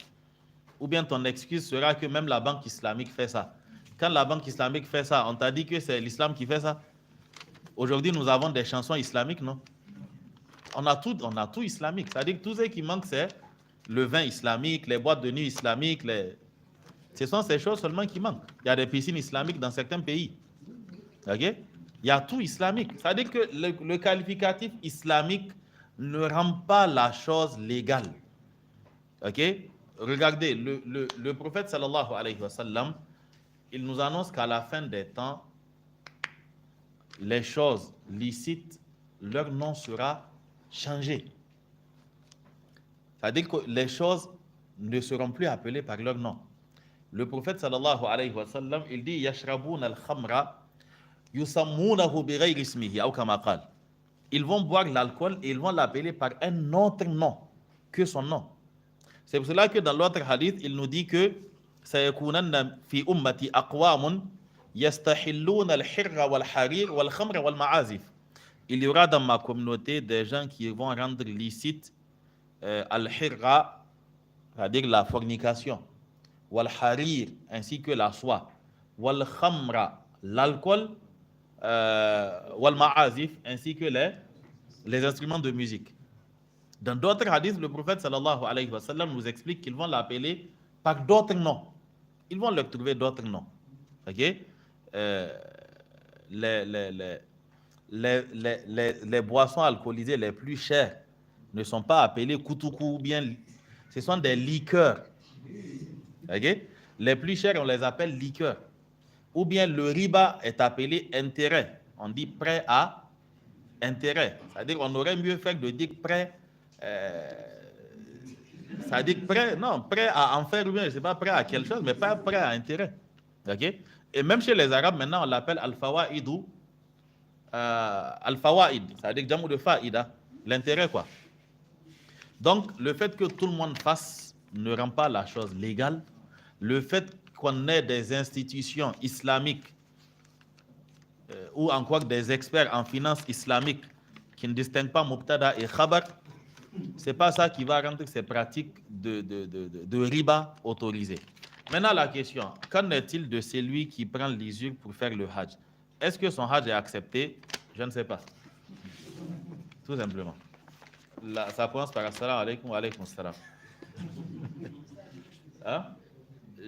Ou bien ton excuse sera que même la banque islamique fait ça. Quand la banque islamique fait ça, on t'a dit que c'est l'islam qui fait ça. Aujourd'hui, nous avons des chansons islamiques, non? on a tout islamique. C'est-à-dire que tout ce qui manque, c'est le vin islamique, les boîtes de nuit islamiques, ce sont ces choses seulement qui manquent. Il y a des piscines islamiques dans certains pays. Ok? Il y a tout islamique. C'est-à-dire que le qualificatif islamique ne rend pas la chose légale. Ok? Regardez, le prophète sallallahu alayhi wa sallam, il nous annonce qu'à la fin des temps, les choses licites, leur nom sera changé. C'est-à-dire que les choses ne seront plus appelées par leur nom. Le prophète sallallahu alayhi wa sallam, il dit yashrabouna al-khamra yusammunahu bighayri ismihi aw kama qala. Ils vont boire l'alcool et ils vont l'appeler par un autre nom que son nom. C'est pour cela que dans l'autre hadith, il nous dit que sayakunanna fi ummati aqwamun yastahilluna al-hirra wal-harir wal-khamra wal-ma'azif. Il y aura dans ma communauté des gens qui vont rendre licite al-hirra, c'est-à-dire la fornication, wal-harir, ainsi que la soie, wal-khamra, l'alcool, wal-ma'azif, ainsi que les instruments de musique. Dans d'autres hadiths, le prophète sallallahu alayhi wa sallam nous explique qu'ils vont l'appeler par d'autres noms. Ils vont leur trouver d'autres noms. Ok? Les boissons alcoolisées les plus chères ne sont pas appelées koutoukou ou bien ce sont des liqueurs. Ok? Les plus chères, on les appelle liqueurs. Ou bien le riba est appelé intérêt. On dit prêt à intérêt. C'est-à-dire qu'on aurait mieux fait de dire prêt. C'est-à-dire prêt à en faire ou bien, je ne sais pas, prêt à quelque chose, mais pas prêt à intérêt. Ok? Et même chez les Arabes, maintenant, on l'appelle al-fawaid ou al-fawaid, c'est-à-dire jamu de faïda, l'intérêt quoi. Donc, le fait que tout le monde fasse ne rend pas la chose légale. Le fait qu'on ait des institutions islamiques ou encore des experts en finance islamique qui ne distinguent pas mubtada et khabar, c'est pas ça qui va rendre ces pratiques de riba autorisées. Maintenant, la question, qu'en est-il de celui qui prend l'usure pour faire le hajj? Est-ce que son hajj est accepté? Je ne sais pas. Tout simplement. Là, ça commence par assalamu alaikum wa alaikum assalam. Hein?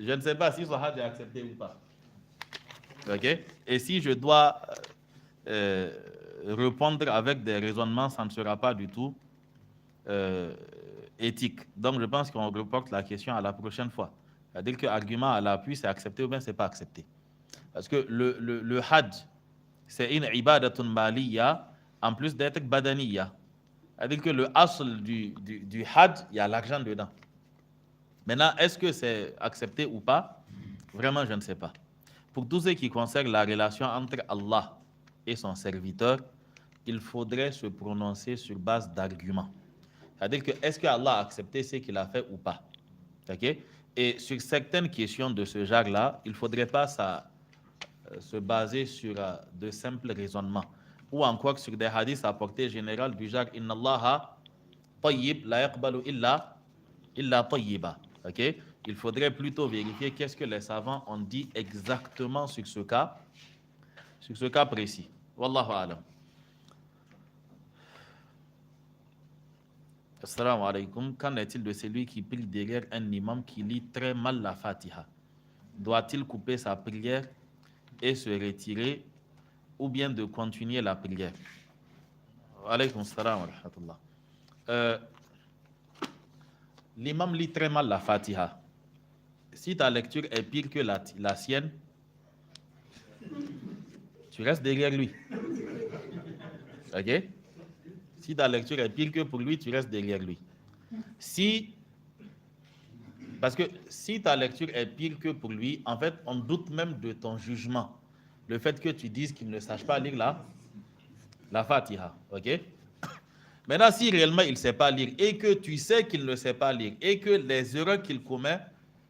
Je ne sais pas si son hajj est accepté ou pas. Ok? Et si je dois répondre avec des raisonnements, ça ne sera pas du tout éthique. Donc, je pense qu'on reporte la question à la prochaine fois. C'est-à-dire que l'argument à l'appui, c'est accepté ou bien c'est pas accepté. Parce que le hajj, c'est une ibadatun maliya en plus d'être badaniya. C'est-à-dire que le asl du hajj, il y a l'argent dedans. Maintenant, est-ce que c'est accepté ou pas? Vraiment, je ne sais pas. Pour tout ce qui concerne la relation entre Allah et son serviteur, il faudrait se prononcer sur base d'arguments. C'est-à-dire que est-ce que Allah a accepté ce qu'il a fait ou pas? Okay? Et sur certaines questions de ce genre-là, il ne faudrait pas se baser sur de simples raisonnements ou encore sur des hadiths à portée générale du genre Inna Allaha tayyib la yaqbalu illa tayyiba. Okay? Il faudrait plutôt vérifier qu'est-ce que les savants ont dit exactement sur ce cas précis. Wallahu alam. Assalamu alaikum. Qu'en est-il de celui qui prie derrière un imam qui lit très mal la Fatiha? Doit-il couper sa prière et se retirer ou bien de continuer la prière? Alaykum salam wa rahmatullah. L'imam lit très mal la Fatiha. Si ta lecture est pire que la sienne, tu restes derrière lui. Ok? Si ta lecture est pire que pour lui, tu restes derrière lui. Parce que si ta lecture est pire que pour lui, en fait, on doute même de ton jugement. Le fait que tu dises qu'il ne sache pas lire la Fatiha. Ok? Maintenant, si réellement il ne sait pas lire et que tu sais qu'il ne sait pas lire et que les erreurs qu'il commet,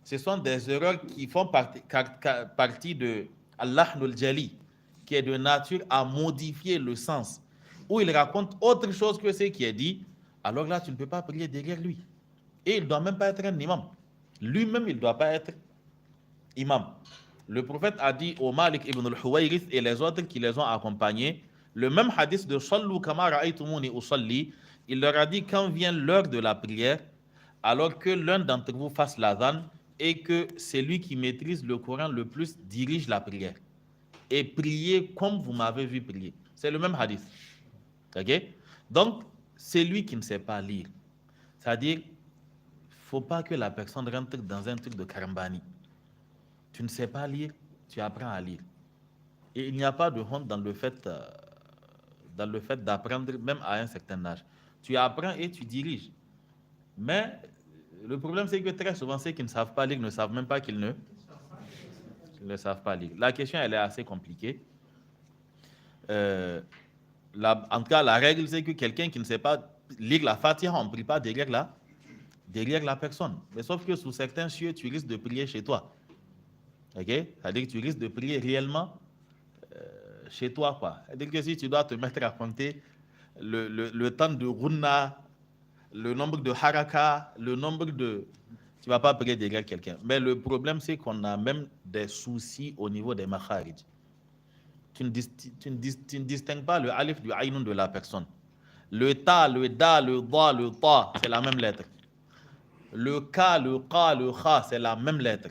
ce sont des erreurs qui font partie de Allahnul Jali, qui est de nature à modifier le sens, où il raconte autre chose que ce qui est dit, alors là, tu ne peux pas prier derrière lui. Et il ne doit même pas être un imam. Lui-même, il ne doit pas être imam. Le prophète a dit au Malik ibn al-Huwayrith et les autres qui les ont accompagnés, le même hadith de Sallu kama ra'aytumuni usalli, Il leur a dit, quand vient l'heure de la prière, alors que l'un d'entre vous fasse l'adhan et que celui qui maîtrise le Coran le plus dirige la prière. Et priez comme vous m'avez vu prier. C'est le même hadith. Ok? Donc, c'est lui qui ne sait pas lire. C'est-à-dire, il ne faut pas que la personne rentre dans un truc de karambani. Tu ne sais pas lire, tu apprends à lire. Et il n'y a pas de honte dans le fait d'apprendre, même à un certain âge. Tu apprends et tu diriges. Mais le problème, c'est que très souvent, ceux qui ne savent pas lire ne savent même pas qu'ils ne savent pas lire. La question, elle est assez compliquée. En tout cas, la règle, c'est que quelqu'un qui ne sait pas lire la Fatiha, on ne prie pas derrière la personne. Mais sauf que sous certains cieux, tu risques de prier chez toi. Ok? C'est-à-dire que tu risques de prier réellement chez toi, quoi. C'est-à-dire que si tu dois te mettre à compter le temps de Runa, le nombre de haraka, le nombre de... Tu ne vas pas prier derrière quelqu'un. Mais le problème, c'est qu'on a même des soucis au niveau des makharij. Tu ne distingues pas le alif du aïnoun de la personne. Le ta, le da, le da, le ta, c'est la même lettre. Le ka, le qa, le kha, c'est la même lettre.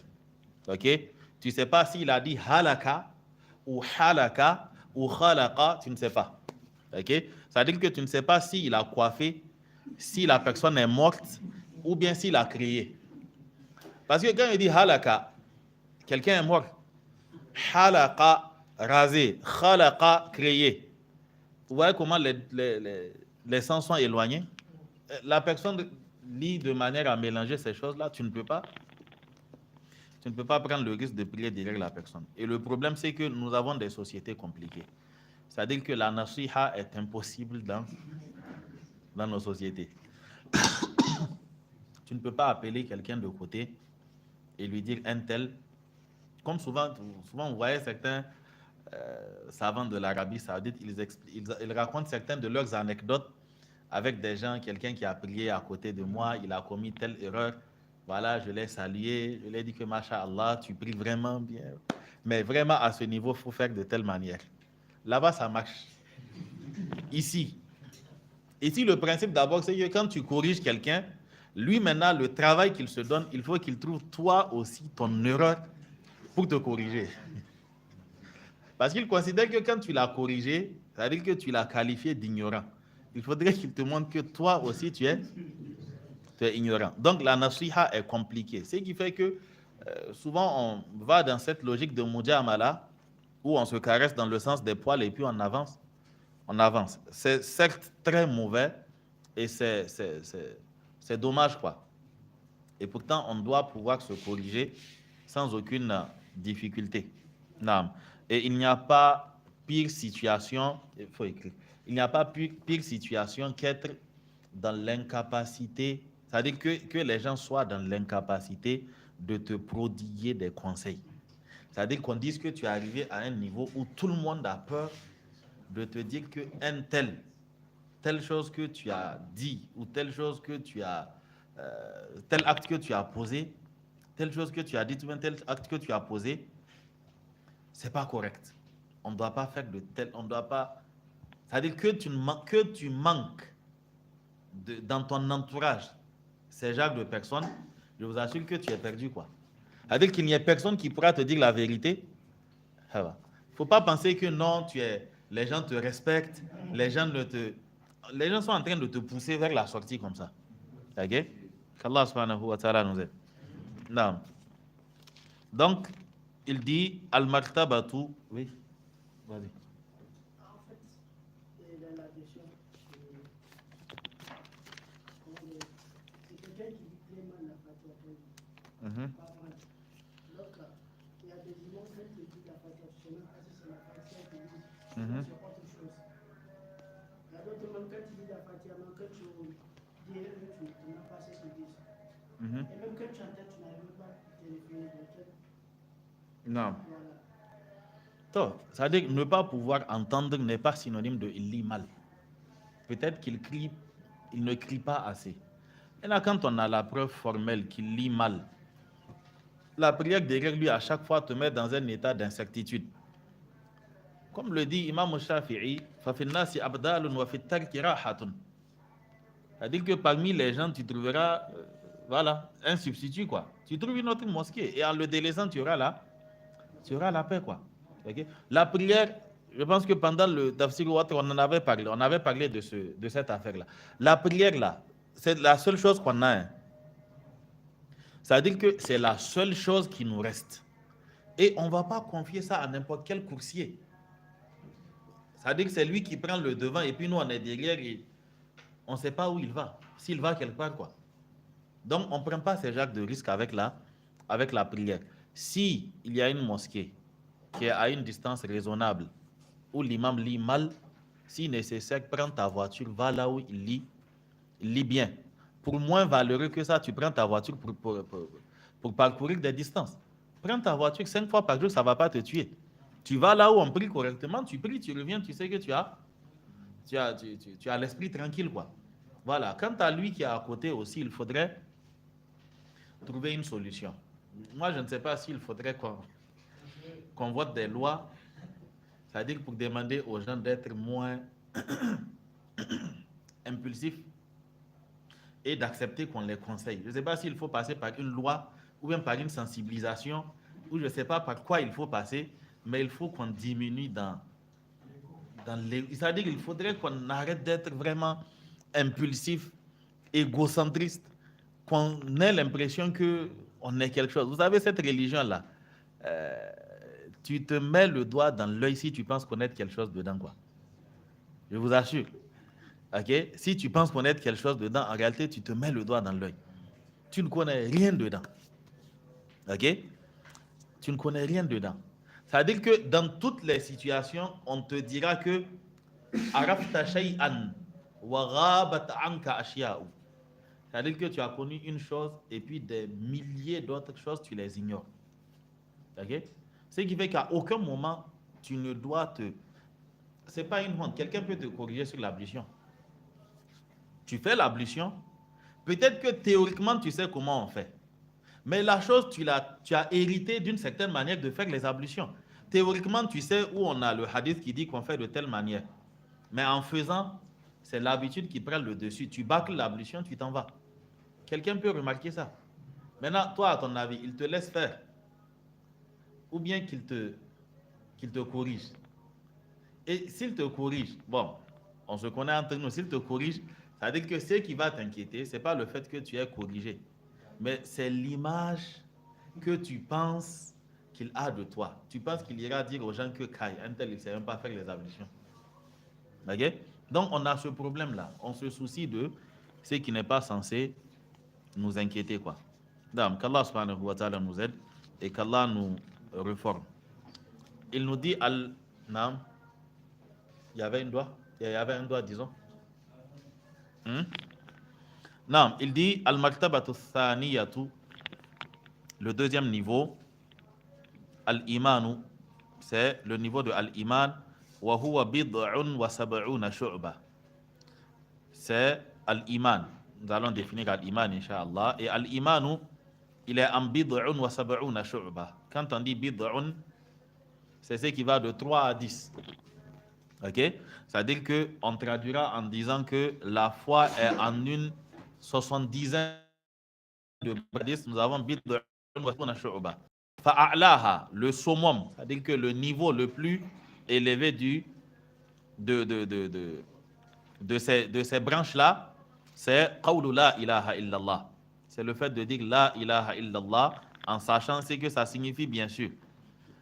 Ok? Tu ne sais pas s'il a dit halaka ou halaka ou khalaqa, tu ne sais pas. Ok? Ça veut dire que tu ne sais pas s'il a coiffé, si la personne est morte ou bien s'il a créé. Parce que quand il dit halaka, quelqu'un est mort. Halaqa, rasé. Khalaqa, créé. Vous voyez comment les sens sont éloignés? La personne lit de manière à mélanger ces choses-là, tu ne peux pas prendre le risque de prier derrière la personne. Et le problème, c'est que nous avons des sociétés compliquées. C'est-à-dire que la nasiha est impossible dans nos sociétés. Tu ne peux pas appeler quelqu'un de côté et lui dire un tel. Comme souvent vous voyez certains savants de l'Arabie Saoudite, ils racontent certaines de leurs anecdotes avec des gens, quelqu'un qui a prié à côté de moi, il a commis telle erreur. Voilà, je l'ai salué, je lui ai dit que Masha'Allah, tu pries vraiment bien. Mais vraiment, à ce niveau, il faut faire de telle manière. Là-bas, ça marche. Ici, le principe d'abord, c'est que quand tu corriges quelqu'un, lui maintenant, le travail qu'il se donne, il faut qu'il trouve toi aussi ton erreur pour te corriger. Parce qu'il considère que quand tu l'as corrigé, ça veut dire que tu l'as qualifié d'ignorant. Il faudrait qu'il te montre que toi aussi tu es ignorant. Donc la nasiha est compliquée. Ce qui fait que souvent on va dans cette logique de mujamala où on se caresse dans le sens des poils et puis on avance. C'est certes très mauvais et c'est dommage, quoi. Et pourtant, on doit pouvoir se corriger sans aucune difficulté. Non. Et il n'y a pas pire situation, il faut écrire, il n'y a pas pire situation qu'être dans l'incapacité, c'est-à-dire que les gens soient dans l'incapacité de te prodiguer des conseils. C'est-à-dire qu'on dise que tu es arrivé à un niveau où tout le monde a peur de te dire que telle chose que tu as dit ou telle chose que tu as, tel acte que tu as posé, telle chose que tu as dit ou bien tel acte que tu as posé, c'est pas correct. On ne doit pas faire de tel, on ne doit pas. C'est-à-dire que tu manques dans ton entourage ces genres de personnes, je vous assure que tu es perdu, quoi. C'est-à-dire qu'il n'y a personne qui pourra te dire la vérité. Il ne faut pas penser que non, les gens te respectent, les gens sont en train de te pousser vers la sortie comme ça. Ok? Qu'Allah subhanahu wa ta'ala nous aide. Non. Donc, il dit al-martabatu. Oui, vas-y. En fait, dans la question, c'est quelqu'un qui dit très mal la Fatiha. Donc, il y a des imams qui disent la Fatiha, c'est la Fatiha qui dit, c'est autre chose. Il y a d'autres imams qui disent la Fatiha, mais quand tu dis, tu n'as pas ce qu'ils disent. Et même quand tu entends, tu n'arrives pas à te définir. Non. Ça veut dire que ne pas pouvoir entendre n'est pas synonyme de il lit mal. Peut-être qu'il ne crie pas assez. Et là, quand on a la preuve formelle qu'il lit mal, la prière derrière lui, à chaque fois, te met dans un état d'incertitude. Comme le dit Imam Shafi'i, فَفِي النَّاسِ أَبْدَالٌ وَفِي التَّرْكِ رَاحَةٌ. C'est-à-dire que parmi les gens, tu trouveras voilà, un substitut, quoi. Tu trouves une autre mosquée et en le délaissant, tu auras la paix, quoi. Okay? La prière, je pense que pendant le Tafsir Ouattara, on en avait parlé. On avait parlé de cette affaire-là. La prière, là, c'est la seule chose qu'on a. Hein. C'est-à-dire que c'est la seule chose qui nous reste. Et on ne va pas confier ça à n'importe quel coursier. C'est-à-dire que c'est lui qui prend le devant et puis nous, on est derrière et on ne sait pas où il va. S'il va quelque part, quoi. Donc, on ne prend pas ces genres de risques avec la prière. Si il y a une mosquée qui est à une distance raisonnable, où l'imam lit mal, si nécessaire, prends ta voiture, va là où il lit bien. Pour moins valeureux que ça, tu prends ta voiture pour parcourir des distances. Prends ta voiture 5 fois par jour, ça ne va pas te tuer. Tu vas là où on prie correctement, tu pries, tu reviens, tu sais que tu as l'esprit tranquille, quoi. Voilà. Quant à lui qui est à côté aussi, il faudrait trouver une solution. Moi, je ne sais pas s'il faudrait qu'on vote des lois, c'est-à-dire pour demander aux gens d'être moins impulsifs et d'accepter qu'on les conseille. Je ne sais pas s'il faut passer par une loi ou bien par une sensibilisation, ou je ne sais pas par quoi il faut passer, mais il faut qu'on diminue dans les... C'est-à-dire qu'il faudrait qu'on arrête d'être vraiment impulsif, égocentriste, qu'on ait l'impression qu'on est quelque chose. Vous savez, cette religion-là, tu te mets le doigt dans l'œil si tu penses connaître quelque chose dedans, quoi. Je vous assure. Okay? Si tu penses connaître quelque chose dedans, en réalité, tu te mets le doigt dans l'œil. Tu ne connais rien dedans. Ok? Tu ne connais rien dedans. C'est-à-dire que dans toutes les situations, on te dira que arafta shay'an wa ghabat anka ashya'u. C'est-à-dire que tu as connu une chose et puis des milliers d'autres choses, tu les ignores. Ok? Ce qui fait qu'à aucun moment, tu ne dois te... Ce n'est pas une honte. Quelqu'un peut te corriger sur l'ablution. Tu fais l'ablution. Peut-être que théoriquement, tu sais comment on fait. Mais la chose, tu as hérité d'une certaine manière de faire les ablutions. Théoriquement, tu sais où on a le hadith qui dit qu'on fait de telle manière. Mais en faisant, c'est l'habitude qui prend le dessus. Tu bâcles l'ablution, tu t'en vas. Quelqu'un peut remarquer ça. Maintenant, toi, à ton avis, il te laisse faire. Ou bien qu'il te corrige. Et s'il te corrige, bon, on se connaît entre nous, s'il te corrige, ça veut dire que ce qui va t'inquiéter, ce n'est pas le fait que tu aies corrigé, mais c'est l'image que tu penses qu'il a de toi. Tu penses qu'il ira dire aux gens que Kai, un tel, il ne sait même pas faire les ablutions. Ok? Donc, on a ce problème-là. On se soucie de ce qui n'est pas censé nous inquiéter, quoi. Donc, qu'Allah subhanahu wa ta'ala nous aide et qu'Allah nous réforme. Il nous dit al-Nam. Il y avait un doigt, disons. Non, il dit al-Maktabatu thaniyatu, le deuxième niveau, al-Imanu, c'est le niveau de al-Iman, wa huwa bid'un wa sab'una shu'ba. C'est al-Iman. Nous allons définir al-Iman, incha'Allah. Et al-Imanu, il est en bid'un wa sab'una shu'ba. Quand on dit bid'un, c'est ce qui va de 3 à 10. Ok? C'est-à-dire qu'on traduira en disant que la foi est en une 70aine de hadith. Nous avons Fa'a'laha, le summum, c'est-à-dire que le niveau le plus élevé de ces branches-là, c'est qawlu la ilaha illallah. C'est le fait de dire la ilaha illallah en sachant ce que ça signifie, bien sûr.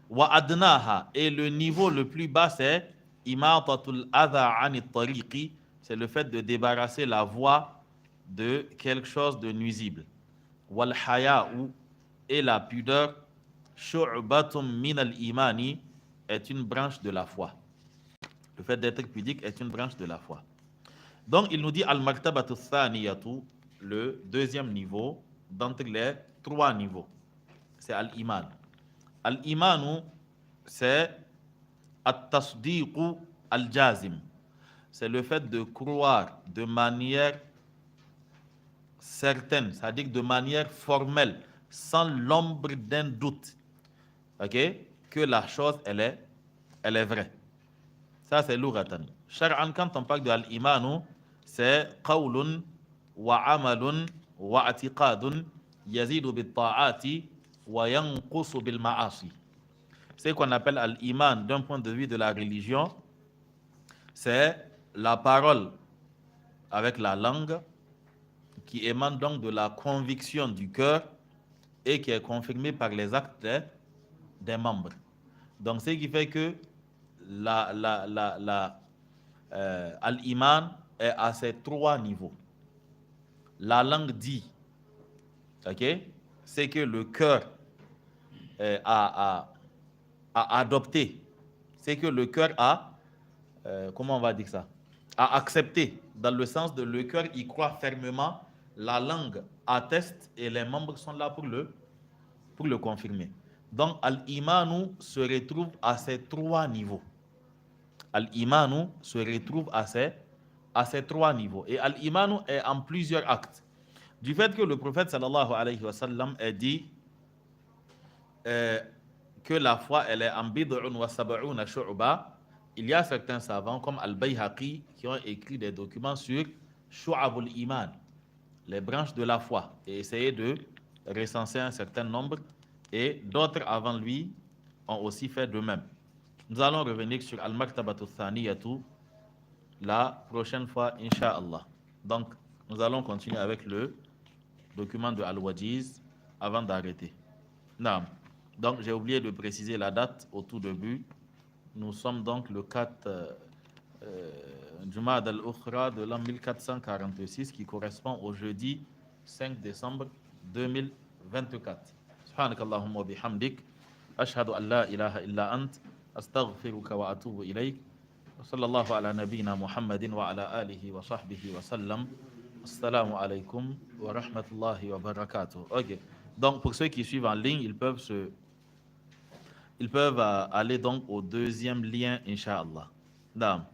Wa adnaha, et le niveau le plus bas, c'est imatatul adha anit tariqi, c'est le fait de débarrasser la voie de quelque chose de nuisible. Wal haya'u, et la pudeur, shu'batum min al-imani, est une branche de la foi. Le fait d'être pudique est une branche de la foi. Donc il nous dit al-maktabatu thaniyatu, le deuxième niveau d'entre les 3 niveaux. C'est al-iman. Al-imanu, c'est at-tasdiqu al-jazim. C'est le fait de croire de manière certaine, c'est-à-dire de manière formelle, sans l'ombre d'un doute, que la chose, elle est vraie. Ça, c'est l'uratan. Shar'an, quand on parle de al-imanu, c'est qawlun وعمل واعتقاد يزيد بالطاعات وينقص بالمعاصي. Ce qu'on appelle l'iman d'un point de vue de la religion, c'est la parole avec la langue qui émane donc de la conviction du cœur et qui est confirmée par les actes des membres. Donc, ce qui fait que l'iman est à ces trois niveaux. La langue dit, c'est que le cœur a adopté, c'est que le cœur a, comment on va dire ça, a accepté, dans le sens de le cœur y croit fermement, la langue atteste et les membres sont là pour le confirmer. Donc, al-imanu se retrouve à ces trois niveaux. Al-imanu se retrouve à ces trois niveaux. Et al-imanu est en plusieurs actes. Du fait que le prophète sallallahu alayhi wa sallam a dit que la foi, elle est en bid'un wa sab'una shu'ba, il y a certains savants comme Al-Bayhaqi qui ont écrit des documents sur Shu'abul Iman, les branches de la foi, et essayé de recenser un certain nombre, et d'autres avant lui ont aussi fait de même. Nous allons revenir sur Al-Maktabatu Thaniyatu la prochaine fois, Inch'Allah. Donc, nous allons continuer avec le document de Al-Wajiz avant d'arrêter. Non. Donc, j'ai oublié de préciser la date au tout début. Nous sommes donc le 4 Jumad al-Ukhra de l'an 1446 qui correspond au jeudi 5 décembre 2024. سبحانك اللهم وبحمدك أشهد أن لا إله إلا أنت أستغفرك وأتوب إليك وصلى الله على نبينا محمد وعلى آله وصحبه وسلم السلام عليكم ورحمة الله وبركاته. Ok. Donc pour ceux qui suivent en ligne, ils peuvent aller donc au deuxième lien, Inch'Allah. Naam.